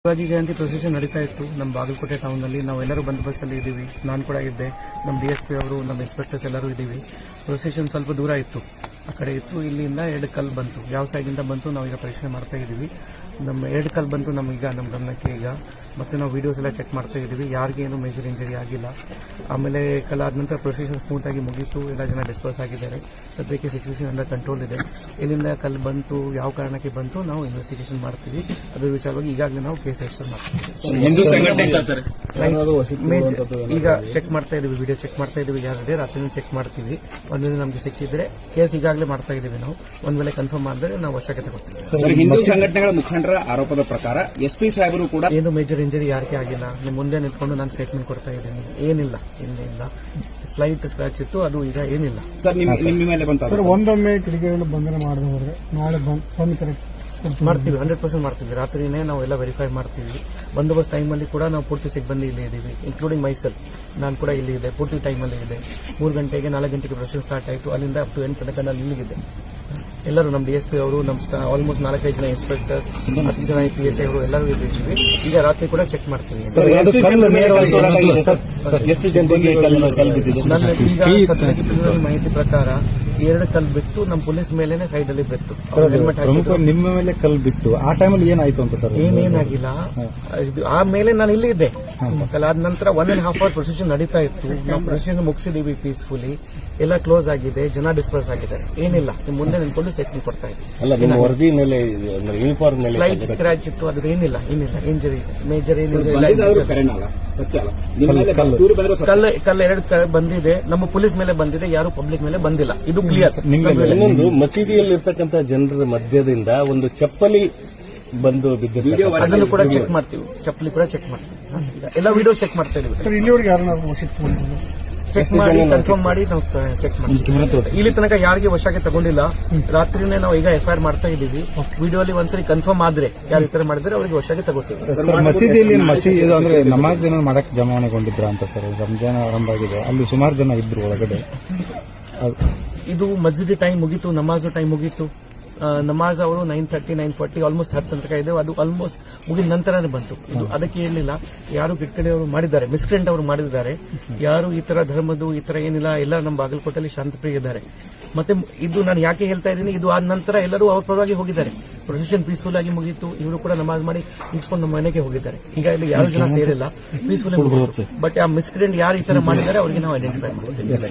ಶಿವಾಜಿ ಜಯಂತಿ procession ನಡೀತಾ ಇತ್ತು ನಮ್ಮ ಬಾಗಲಕೋಟೆ ಟೌನ್ನಲ್ಲಿ. ನಾವೆಲ್ಲರೂ ಬಂದೋಬಸ್ತಲ್ಲಿ ಇದ್ದೀವಿ. ನಾನು ಕೂಡ ಇದ್ದೆ, ನಮ್ಮ ಡಿಎಸ್ಪಿ ಅವರು, ನಮ್ಮ ಇನ್ಸ್ಪೆಕ್ಟರ್ಸ್ ಎಲ್ಲರೂ ಇದ್ದೀವಿ. ಪ್ರೊಸೆಷನ್ ಸ್ವಲ್ಪ ದೂರ ಇತ್ತು, ಆ ಕಡೆ ಇತ್ತು. ಇಲ್ಲಿಂದ 2 ಕಲ್ಲು ಬಂತು, ಯಾವ ಸೈಡಿಂದ ಬಂತು ನಾವೀಗ ಪರೀಕ್ಷೆ ಮಾಡ್ತಾ ಇದ್ದೀವಿ. ನಮ್ಮ 2 ಕಲ್ಲು ಬಂತು ನಮಗೀಗ, ನಮ್ಮ ಗಮನಕ್ಕೆ ಈಗ. ಮತ್ತೆ ನಾವು ವಿಡಿಯೋಸ್ ಎಲ್ಲ ಚೆಕ್ ಮಾಡ್ತಾ ಇದ್ದೀವಿ, ಯಾರಿಗೇನು ಮೇಜರ್ ಇಂಜರಿ ಆಗಿಲ್ಲ. ಆಮೇಲೆ ಕಲಾದ ನಂತರ ಪ್ರೊಸೆಷನ್ ಸ್ಮೂತ್ ಆಗಿ ಮುಗೀತು, ಎಲ್ಲ ಜನ ಡಿಸ್ಪರ್ಸ್ ಆಗಿದ್ದಾರೆ. ಸದ್ಯಕ್ಕೆ ಸಿಚುವೇಶನ್ ಅಂಡರ್ ಕಂಟ್ರೋಲ್ ಇದೆ. ಇಲ್ಲಿಂದ ಕಲ್ಲು ಬಂತು, ಯಾವ ಕಾರಣಕ್ಕೆ ಬಂತು ನಾವು ಇನ್ವೆಸ್ಟಿಗೇಷನ್ ಮಾಡ್ತೀವಿ. ಅದರ ವಿಚಾರವಾಗಿ ಈಗಾಗಲೇ ನಾವು ಕೇಸ್ ರಿಜಿಸ್ಟರ್ ಮಾಡ್ತೀವಿ. ಈಗ ಚೆಕ್ ಮಾಡ್ತಾ ಇದ್ದೀವಿ, ವಿಡಿಯೋ ಚೆಕ್ ಮಾಡ್ತಾ ಇದ್ದೀವಿ. ಯಾರಿದೆ ರಾತ್ರಿ ಚೆಕ್ ಮಾಡ್ತೀವಿ. ಒಂದ್ ವೇಳೆ ನಮಗೆ ಸಿಕ್ಕಿದ್ರೆ ಕೇಸ್ ಈಗಾಗಲೇ ಮಾಡ್ತಾ ಇದ್ದೀವಿ ನಾವು. ಒಂದ್ ವೇಳೆ ಕನ್ಫರ್ಮ್ ಆದರೆ ನಾವು ವಶಕ್ಕೆ ತಗೊಳ್ತೀವಿ. ಹಿಂದೂ ಸಂಘಟನೆಗಳ ಮುಖಂಡರ ಆರೋಪದ ಪ್ರಕಾರ ಎಸ್ಪಿ ಸಾಹೇಬರು ಕೂಡ ಏನು ಮೇಜರ್ ಇಂಜರಿ ಯಾರಿಗೆ ಆಗಿಲ್ಲ. ನಿಮ್ಮ ಮುಂದೆ ನಿಂತ್ಕೊಂಡು ನಾನು ಸ್ಟೇಟ್ಮೆಂಟ್ ಕೊಡ್ತಾ ಇದ್ದೀನಿ, ಏನಿಲ್ಲ, ಹಿಂದೆಯಿಂದ ಸ್ಲೈಟ್ ಸ್ಕ್ರಾಚ್ ಇತ್ತು, ಅದು ಈಗ ಏನಿಲ್ಲ. ಸರ್ ನಿಮ್ಮ ಮೇಲೆ ಬಂತ ಸರ್, ಒಂದೊಮ್ಮೆ ಕಿಡಿಗೇರಿಯನ್ನು ಬಂಧನ ಮಾಡದೆ ಹೋದ್ರೆ ನಾಳೆ ಬಂದ್ ಕರೆಕ್ಟ್ ಮಾಡ್ತೀವಿ, 100% ಮಾಡ್ತೀವಿ. ರಾತ್ರಿನೇ ನಾವು ಎಲ್ಲ ವೆರಿಫೈ ಮಾಡ್ತೀವಿ. ಬಂದೋಬಸ್ತ್ ಟೈಮಲ್ಲಿ ಕೂಡ ನಾವು ಪೂರ್ತಿ ಸಿಬ್ಬಂದಿ ಇಲ್ಲೇ ಇದ್ದೀವಿ, ಇನ್ಕ್ಲೂಡಿಂಗ್ ಮೈಸೆಲ್. ನಾನು ಕೂಡ ಇಲ್ಲಿ ಇದೆ, ಪೂರ್ತಿ ಟೈಮಲ್ಲಿ ಇದೆ. 3 ಗಂಟೆಗೆ 4 ಗಂಟೆಗೆ ಪ್ರೊಸೆಷನ್ ಸ್ಟಾರ್ಟ್ ಆಯಿತು. ಅಲ್ಲಿಂದ ಅಪ್ ಟು 8 ತನಕ ನಾನು ಇಲ್ಲಿಗಿದೆ. ಎಲ್ಲರೂ ನಮ್ಮ ಡಿಎಸ್ಪಿ ಅವರು, ನಮ್ಮ ಆಲ್ಮೋಸ್ಟ್ 4-5 ಜನ ಇನ್ಸ್ಪೆಕ್ಟರ್, 10 ಜನ PSI ಅವರು ಎಲ್ಲರೂ ಇದ್ದೀವಿ. ಈಗ ರಾತ್ರಿ ಕೂಡ ಚೆಕ್ ಮಾಡ್ತೀವಿ. ನನ್ನ ಈಗ ಸದ್ಯಕ್ಕೆ ಮಾಹಿತಿ ಪ್ರಕಾರ 2 ಕಲ್ಲು ಬಿತ್ತು, ನಮ್ಮ ಪೊಲೀಸ್ ಮೇಲೆನೆ ಸೈಡ್ ಅಲ್ಲಿ ಬಿತ್ತು. ನಿಮ್ಮ ಮೇಲೆ ಕಲ್ಲು ಬಿತ್ತು. ಆ ಟೈಮಲ್ಲಿ ಏನಾಯ್ತು ಅಂತ ಸರ್? ಏನೇನಾಗಿಲ್ಲ. ಆಮೇಲೆ ನಾನು ಇಲ್ಲಿ ಇದ್ದೆ. ಕಲಾದ ನಂತರ 1.5 ಅವರ್ ಪ್ರೊಸೆಷನ್ ನಡೀತಾ ಇತ್ತು. ನಾವು ಪ್ರೊಸೆಷನ್ ಮುಗಿಸಿದೀವಿ ಪೀಸ್ಫುಲಿ, ಎಲ್ಲ ಕ್ಲೋಸ್ ಆಗಿದೆ, ಜನ ಡಿಸ್ಪರ್ಸ್ ಆಗಿದ್ದಾರೆ. ಏನಿಲ್ಲ, ನಿಮ್ಮ ಮುಂದೆ ನಿಂತ್ಕೊಂಡು ಸ್ಟೇಟ್ಮೆಂಟ್ ಕೊಡ್ತಾ ಇದ್ದೀವಿ. ವರದಿ ಮೇಲೆ ಸ್ಲೈಟ್ ಸ್ಕ್ರಾಚ್ ಇತ್ತು, ಅದ್ರ ಏನಿಲ್ಲ ಇಂಜರಿ, ಮೇಜರ್ ಏನಿಲ್ಲ. ಕಲ್ಲು 2 ಬಂದಿದೆ, ನಮ್ಮ ಪೊಲೀಸ್ ಮೇಲೆ ಬಂದಿದೆ, ಯಾರು ಪಬ್ಲಿಕ್ ಮೇಲೆ ಬಂದಿಲ್ಲ. ಇದು ಕ್ಲಿಯರ್. ಇನ್ನೊಂದು, ಮಸೀದಿಯಲ್ಲಿರ್ತಕ್ಕಂಥ ಜನರ ಮಧ್ಯದಿಂದ ಒಂದು ಚಪ್ಪಲಿ ಬಂದು ಬಿದ್ದಿದೆ, ಅದನ್ನು ಕೂಡ ಚೆಕ್ ಮಾಡ್ತೀವಿ. ಚಪ್ಪಲಿ ಕೂಡ ಚೆಕ್ ಮಾಡ್ತೀವಿ. ಎಲ್ಲ ವಿಡಿಯೋ ಚೆಕ್ ಮಾಡ್ತಾ ಇದೀವಿ. ಸರ್, ಇಲ್ಲಿವರೆಗೆ ಯಾರು ಚೆಕ್ ಮಾಡಿ ಕನ್ಫರ್ಮ್ ಮಾಡಿ ನಾವು ಚೆಕ್ ಮಾಡ್ತೀವಿ. ಇಲ್ಲಿ ತನಕ ಯಾರಿಗೆ ವಶಕ್ಕೆ ತಗೊಂಡಿಲ್ಲ. ರಾತ್ರಿನೇ ನಾವು ಈಗ FIR ಮಾಡ್ತಾ ಇದ್ದೀವಿ. ವಿಡಿಯೋಲಿ ಒಂದ್ಸರಿ ಕನ್ಫರ್ಮ್ ಆದ್ರೆ ಯಾರು ಈ ತರ ಮಾಡಿದ್ರೆ ಅವರಿಗೆ ವಶಕ್ಕೆ ತಗೋತೀವಿ. ಮಸೀದಿಯಲ್ಲಿ ಅಂದ್ರೆ ನಮಾಜ್ ಏನೋ ಮಾಡಕ್ ಜಮಾವಣೆಗೊಂಡಿದ್ರ ಅಂತ ಸರ್? ರಂಜಾನ್ ಆರಂಭ ಆಗಿದೆ, ಅಲ್ಲಿ ಸುಮಾರು ಜನ ಇದ್ರು ಒಳಗಡೆ. ಇದು ಮಸ್ಜಿದ್ ಟೈಮ್ ಮುಗೀತು, ನಮಾಜ್ ಟೈಮ್ ಮುಗೀತು. ನಮಾಜ್ ಅವರು 9:30, 9:40 ಆಲ್ಮೋಸ್ಟ್ 10 ತನಕ ಇದೆ. ಅದು ಆಲ್ಮೋಸ್ಟ್ ಮುಗಿದ ನಂತರನೇ ಬಂತು. ಇದು ಅದಕ್ಕೆ ಏನಿಲ್ಲ, ಯಾರು ಕಿಟ್ಕಡೆಯವರು ಮಾಡಿದ್ದಾರೆ, ಮಿಸ್ಕ್ರೆಂಟ್ ಅವರು ಮಾಡಿದ್ದಾರೆ. ಯಾರು ಈ ತರ ಧರ್ಮದ್ದು ಈ ತರ ಏನಿಲ್ಲ. ಎಲ್ಲ ನಮ್ಮ ಬಾಗಲಕೋಟೆಯಲ್ಲಿ ಶಾಂತಪ್ರಿಯ ಇದ್ದಾರೆ. ಮತ್ತೆ ಇದು ನಾನು ಯಾಕೆ ಹೇಳ್ತಾ ಇದ್ದೀನಿ, ಇದು ಆದ ನಂತರ ಎಲ್ಲರೂ ಅವ್ರ ಪರವಾಗಿ ಹೋಗಿದ್ದಾರೆ. ಪ್ರೊಸೆಷನ್ ಪೀಸ್ಫುಲ್ ಆಗಿ ಮುಗೀತು. ಇವರು ಕೂಡ ನಮಾಜ್ ಮಾಡಿ ನಿಂತ್ಕೊಂಡು ನಮ್ಮ ಮನೆಗೆ ಹೋಗಿದ್ದಾರೆ. ಈಗ ಇಲ್ಲಿ ಯಾರು ಜನ ಸೇರಿಲ್ಲ, ಪೀಸ್ಫುಲ್. ಬಟ್ ಆ ಮಿಸ್ಕ್ರೆಂಟ್ ಯಾರು ಈ ತರ ಮಾಡಿದ್ದಾರೆ ಅವರಿಗೆ ನಾವು ಐಡೆಂಟಿಫೈ ಮಾಡ್ತೀವಿ.